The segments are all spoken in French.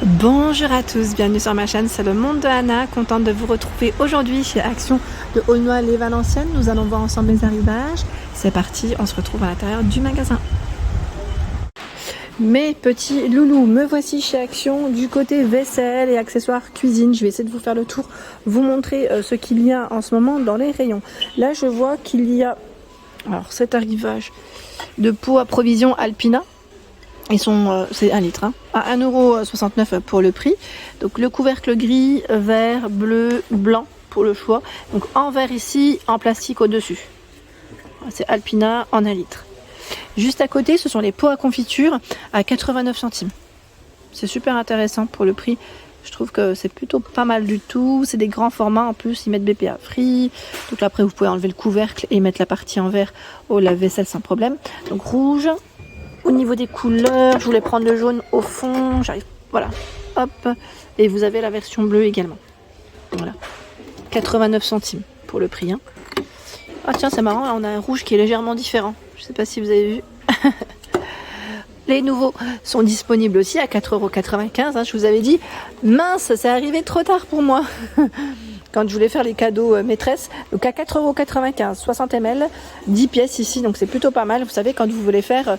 Bonjour à tous, bienvenue sur ma chaîne, c'est le monde de Anna, contente de vous retrouver aujourd'hui chez Action de Aulnoy-les-Valenciennes. Nous allons voir ensemble les arrivages. C'est parti, on se retrouve à l'intérieur du magasin. Mes petits loulous, me voici chez Action du côté vaisselle et accessoires cuisine. Je vais essayer de vous faire le tour, vous montrer ce qu'il y a en ce moment dans les rayons. Là je vois qu'il y a cet arrivage de pots à provision Alpina. Ils sont, c'est 1 litre, à 1,69 € pour le prix. Donc le couvercle gris, vert, bleu, blanc pour le choix. Donc en verre ici, en plastique au-dessus. C'est Alpina en 1 litre. Juste à côté, ce sont les pots à confiture à 89 centimes. C'est super intéressant pour le prix. Je trouve que c'est plutôt pas mal du tout. C'est des grands formats en plus, ils mettent BPA free. Donc après, vous pouvez enlever le couvercle et mettre la partie en verre au lave-vaisselle sans problème. Donc rouge. Au niveau des couleurs, je voulais prendre le jaune au fond, j'arrive, voilà, hop, et vous avez la version bleue également. Voilà, 89 centimes pour le prix. Ah tiens, c'est marrant, là on a un rouge qui est légèrement différent, je sais pas si vous avez vu. Les nouveaux sont disponibles aussi à 4,95 €, je vous avais dit, mince, c'est arrivé trop tard pour moi. Quand je voulais faire les cadeaux maîtresse, donc à 4,95 €, 60 ml, 10 pièces ici, donc c'est plutôt pas mal. Vous savez, quand vous voulez faire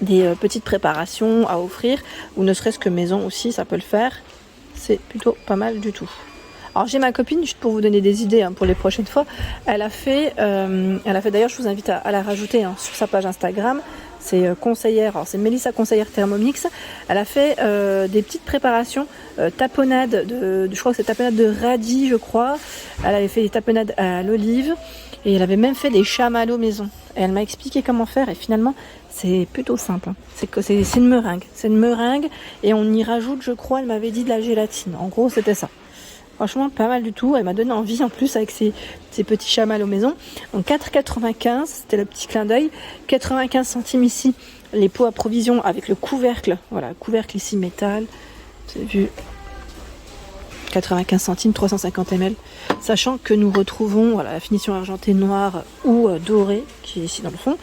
des petites préparations à offrir, ou ne serait-ce que maison aussi, ça peut le faire. C'est plutôt pas mal du tout. Alors j'ai ma copine, juste pour vous donner des idées pour les prochaines fois, elle a fait d'ailleurs, je vous invite à la rajouter sur sa page Instagram. C'est conseillère, alors c'est Mélissa conseillère Thermomix. Elle a fait des petites préparations, tapenade je crois que c'est tapenade de radis, je crois. Elle avait fait des tapenades à l'olive et elle avait même fait des chamallows maison. Et elle m'a expliqué comment faire et finalement c'est plutôt simple. C'est une meringue et on y rajoute, je crois, elle m'avait dit de la gélatine. En gros, c'était ça. Franchement, pas mal du tout. Elle m'a donné envie en plus avec ces petits chamallows maison. Donc 4,95 €, c'était le petit clin d'œil. 95 centimes ici, les pots à provision avec le couvercle. Voilà, couvercle ici métal. Vous avez vu, 95 centimes, 350 ml. Sachant que nous retrouvons la finition argentée noire ou dorée, qui est ici dans le fond.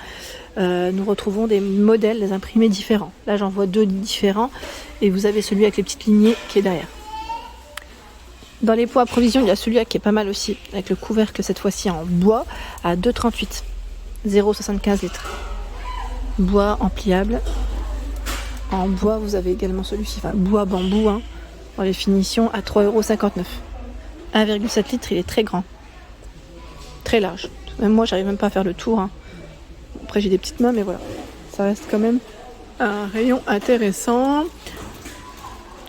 Nous retrouvons des modèles, des imprimés différents. Là, j'en vois 2 différents. Et vous avez celui avec les petites lignées qui est derrière. Dans les pots à provision, il y a celui-là qui est pas mal aussi, avec le couvercle cette fois-ci en bois, à 2,38 €, 0,75 litres. Bois en pliable. En bois, vous avez également celui-ci, bois bambou, dans les finitions, à 3,59 €. 1,7 litres, il est très grand. Très large. Même moi, j'arrive même pas à faire le tour. Après, j'ai des petites mains, mais voilà. Ça reste quand même un rayon intéressant.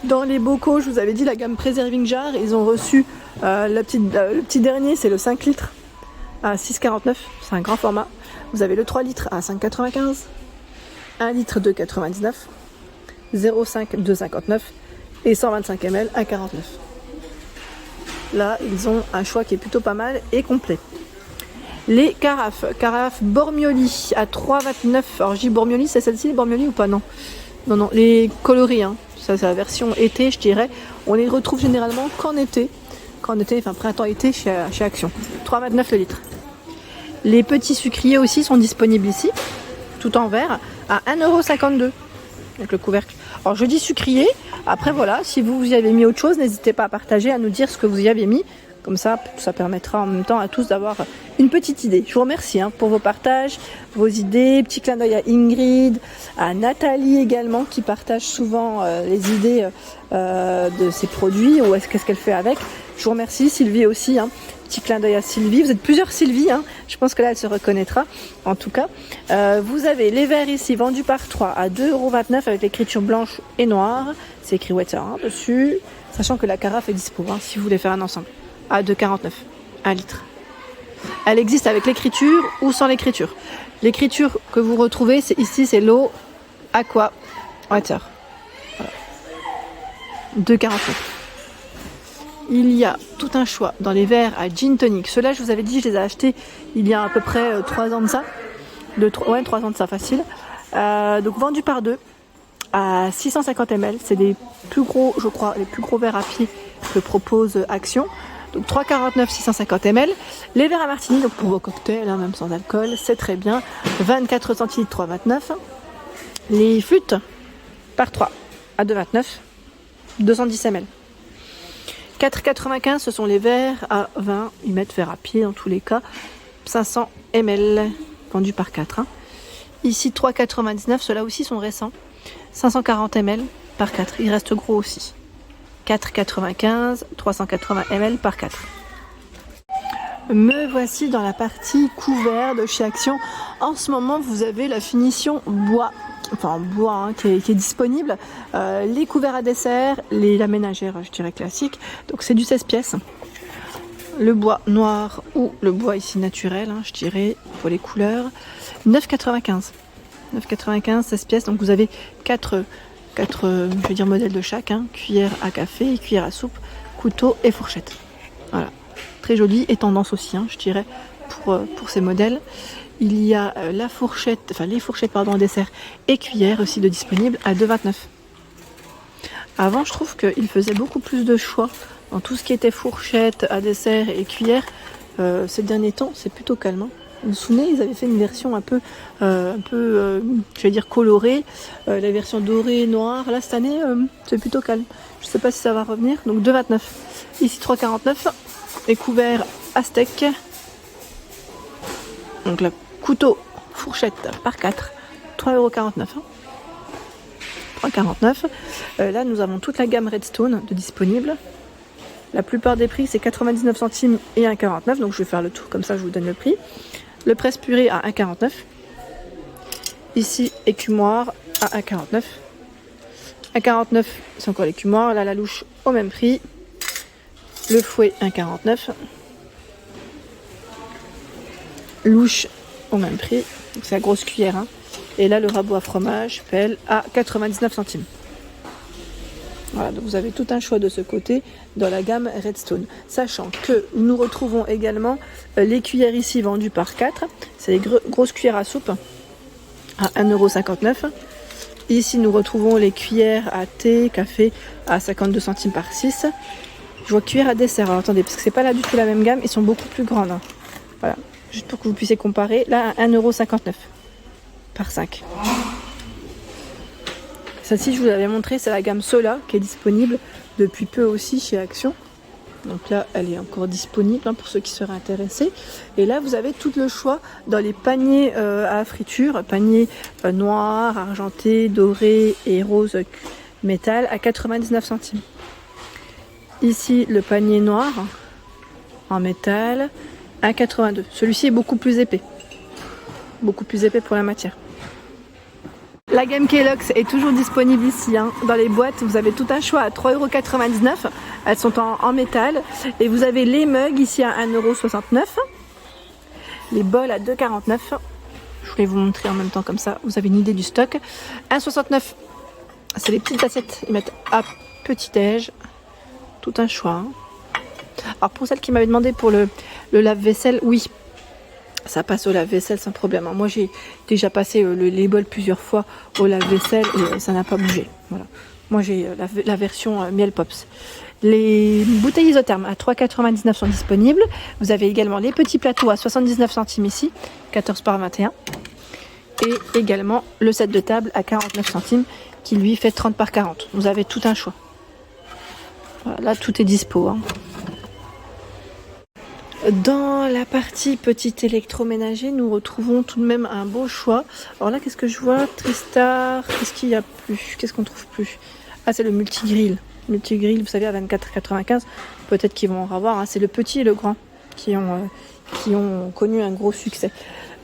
Dans les bocaux, je vous avais dit la gamme Preserving Jar, ils ont reçu le petit dernier, c'est le 5 litres à 6,49 €, c'est un grand format. Vous avez le 3 litres à 5,95 €, 1 litre 2,99 €, 0,5 2,59 € et 125 ml à 49 €. Là, ils ont un choix qui est plutôt pas mal et complet. Les carafes Bormioli à 3,29 €. Alors je dis Bormioli, c'est celle-ci les Bormioli ou pas? Non, les coloris, ça c'est la version été, je dirais. On les retrouve généralement qu'en été, printemps-été chez Action. 3,29 € le litre. Les petits sucriers aussi sont disponibles ici, tout en verre, à 1,52 € avec le couvercle. Alors je dis sucrier, après voilà, si vous y avez mis autre chose, n'hésitez pas à partager, à nous dire ce que vous y avez mis. Comme ça permettra en même temps à tous d'avoir une petite idée. Je vous remercie pour vos partages, vos idées. Petit clin d'œil à Ingrid, à Nathalie également, qui partage souvent les idées de ses produits ou qu'est-ce qu'elle fait avec. Je vous remercie. Sylvie aussi. Petit clin d'œil à Sylvie. Vous êtes plusieurs Sylvie. Je pense que là, elle se reconnaîtra. En tout cas, vous avez les verres ici vendus par 3 à 2,29 € avec l'écriture blanche et noire. C'est écrit Water dessus. Sachant que la carafe est dispo si vous voulez faire un ensemble. À 2,49 €, 1 litre. Elle existe avec l'écriture ou sans l'écriture. L'écriture que vous retrouvez, c'est l'eau Aqua Water. Voilà. 2,49 €. Il y a tout un choix dans les verres à gin tonic. Ceux-là, je vous avais dit, je les ai achetés il y a à peu près 3 ans de ça. 3 ans de ça, facile. Donc vendus par 2 à 650 ml. C'est des plus gros, je crois, les plus gros verres à pied que propose Action. Donc 3,49 €, 650 ml. Les verres à martini, donc pour vos cocktails, même sans alcool, c'est très bien. 24 centilitres, 3,29 €. Les flûtes par 3, à 2,29 €, 210 ml. 4,95 €, ce sont les verres à vin, ils mettent verre à pied dans tous les cas, 500 ml, vendus par 4. Ici 3,99 €, ceux-là aussi sont récents, 540 ml par 4, il reste gros aussi. 4,95 €, 380 ml par 4. Me voici dans la partie couvert de chez Action. En ce moment, vous avez la finition bois, enfin bois qui est disponible. Les couverts à dessert, la ménagère, je dirais classique. Donc c'est du 16 pièces. Le bois noir ou le bois ici naturel, je dirais, pour les couleurs. 9,95 €. 9,95 €, 16 pièces. Donc vous avez 4 je veux dire modèles de chaque, cuillère à café, cuillère à soupe, couteau et fourchette. Voilà. Très joli et tendance aussi, je dirais, pour ces modèles. Il y a les fourchettes en dessert et cuillère aussi de disponibles à 2,29 €. Avant, je trouve qu'ils faisaient beaucoup plus de choix dans tout ce qui était fourchette à dessert et cuillère. Ces derniers temps, c'est plutôt calme. Vous vous souvenez, ils avaient fait une version un peu je vais dire colorée, la version dorée, noire. Là, cette année, c'est plutôt calme. Je ne sais pas si ça va revenir. Donc 2,29 €. Ici 3,49 €. Les couverts à steak. Donc le couteau, fourchette par 4, 3,49 €. 3,49 €. Là, nous avons toute la gamme Redstone de disponible. La plupart des prix, c'est 99 centimes et 1,49 €. Donc je vais faire le tour, comme ça je vous donne le prix. Le presse purée à 1,49 €. Ici, écumoire à 1,49 €. 1,49 €, c'est encore l'écumoire. Là, la louche au même prix. Le fouet 1,49 €. Louche au même prix. C'est la grosse cuillère. Et là, le rabot à fromage, pelle, à 99 centimes. Voilà, donc vous avez tout un choix de ce côté dans la gamme Redstone. Sachant que nous retrouvons également les cuillères ici vendues par 4. C'est les grosses cuillères à soupe à 1,59 €. Ici, nous retrouvons les cuillères à thé, café à 52 centimes par 6. Je vois cuillère à dessert. Alors attendez, parce que c'est pas là du tout la même gamme, ils sont beaucoup plus grandes. Voilà, juste pour que vous puissiez comparer. Là, à 1,59 € par 5. Celle-ci, je vous l'avais montré, c'est la gamme Sola qui est disponible depuis peu aussi chez Action. Donc là, elle est encore disponible pour ceux qui seraient intéressés. Et là, vous avez tout le choix dans les paniers à friture, paniers noirs, argentés, dorés et rose métal à 99 centimes. Ici, le panier noir en métal à 82 €. Celui-ci est beaucoup plus épais. Beaucoup plus épais pour la matière. La gamme Kellogg's est toujours disponible ici. Dans les boîtes, vous avez tout un choix à 3,99 €. Elles sont en métal. Et vous avez les mugs ici à 1,69 €. Les bols à 2,49 €. Je voulais vous montrer en même temps comme ça. Vous avez une idée du stock. 1,69 €. C'est les petites assiettes. Ils mettent à petit-déj. Tout un choix. Alors pour celles qui m'avaient demandé pour le lave-vaisselle, oui. Ça passe au lave-vaisselle sans problème. Moi, j'ai déjà passé les bols plusieurs fois au lave-vaisselle et ça n'a pas bougé. Voilà. Moi, j'ai la version miel pops. Les bouteilles isothermes à 3,99 € sont disponibles. Vous avez également les petits plateaux à 79 centimes ici, 14 par 21. Et également le set de table à 49 centimes qui lui fait 30 par 40. Vous avez tout un choix. Voilà, là, tout est dispo. Dans la partie petit électroménager, nous retrouvons tout de même un beau choix. Alors là, qu'est-ce que je vois? Tristar, qu'est-ce qu'il y a plus? Qu'est-ce qu'on trouve plus? Ah, c'est le multigrill. Multigrill, vous savez, à 24,95 €. Peut-être qu'ils vont en avoir. C'est le petit et le grand qui ont connu un gros succès.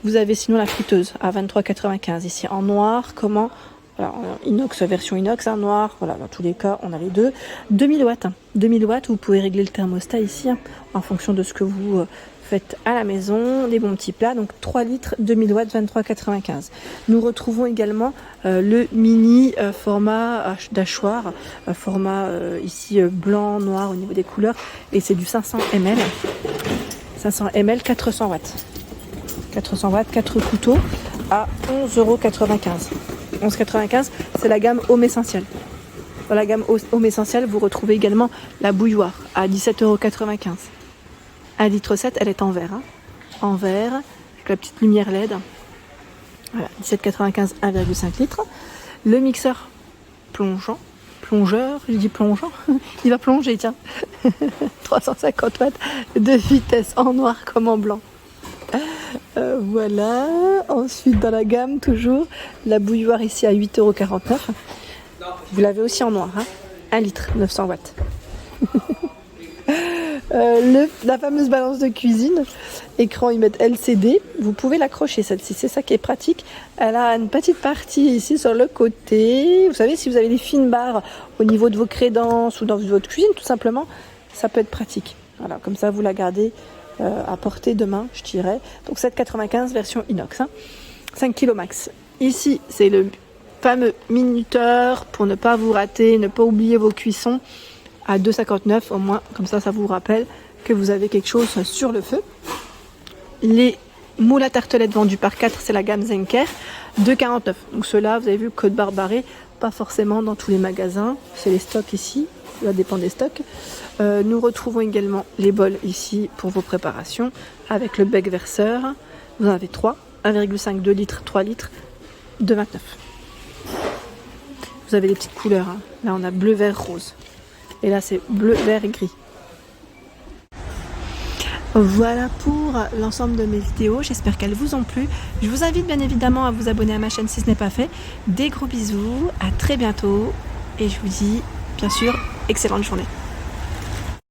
Vous avez sinon la friteuse à 23,95 € ici en noir. Comment? Alors, inox, version inox, noir, voilà, dans tous les cas, on a les deux. 2000 watts. 2000 watts, vous pouvez régler le thermostat ici, en fonction de ce que vous faites à la maison. Des bons petits plats, donc 3 litres, 2000 watts, 23,95 €. Nous retrouvons également le mini format d'hachoir, format ici blanc, noir au niveau des couleurs, et c'est du 500 ml. 500 ml, 400 watts. 400 watts, 4 couteaux à 11,95 €. 11,95 €, c'est la gamme Home Essentiel. Dans la gamme Home Essentiel, vous retrouvez également la bouilloire à 17,95 €. 1,7 litre, elle est en verre. En verre, avec la petite lumière LED. Voilà, 17,95 €, 1,5 litre. Le mixeur plongeant plongeur, je dis plongeant, il va plonger, tiens. 350 watts de vitesse en noir comme en blanc. Voilà, ensuite dans la gamme toujours, la bouilloire ici à 8,49 €. Vous l'avez aussi en noir, hein, 1 litre, 900 watts. La fameuse balance de cuisine, écran ils mettent LCD, vous pouvez l'accrocher celle-ci, c'est ça qui est pratique. Elle a une petite partie ici sur le côté, vous savez si vous avez des fines barres au niveau de vos crédences ou dans votre cuisine tout simplement, ça peut être pratique. Voilà, comme ça vous la gardez à portée de main, je dirais. Donc 7,95 version inox, hein. 5 kg max. Ici c'est le fameux minuteur pour ne pas vous rater, ne pas oublier vos cuissons. À 2,59 au moins, comme ça vous rappelle que vous avez quelque chose sur le feu. Les moules à tartelettes vendus par 4, c'est la gamme Zenker, 2,49. Donc ceux-là, vous avez vu, code barre barré, pas forcément dans tous les magasins, c'est les stocks ici, ça dépend des stocks. Nous retrouvons également les bols ici pour vos préparations, avec le bec verseur. Vous en avez 3, 1,5, 2 litres, 3 litres, 2,29. Vous avez les petites couleurs, hein. Là on a bleu, vert, rose. Et là, c'est bleu, vert et gris. Voilà pour l'ensemble de mes vidéos. J'espère qu'elles vous ont plu. Je vous invite bien évidemment à vous abonner à ma chaîne si ce n'est pas fait. Des gros bisous. À très bientôt. Et je vous dis, bien sûr, excellente journée.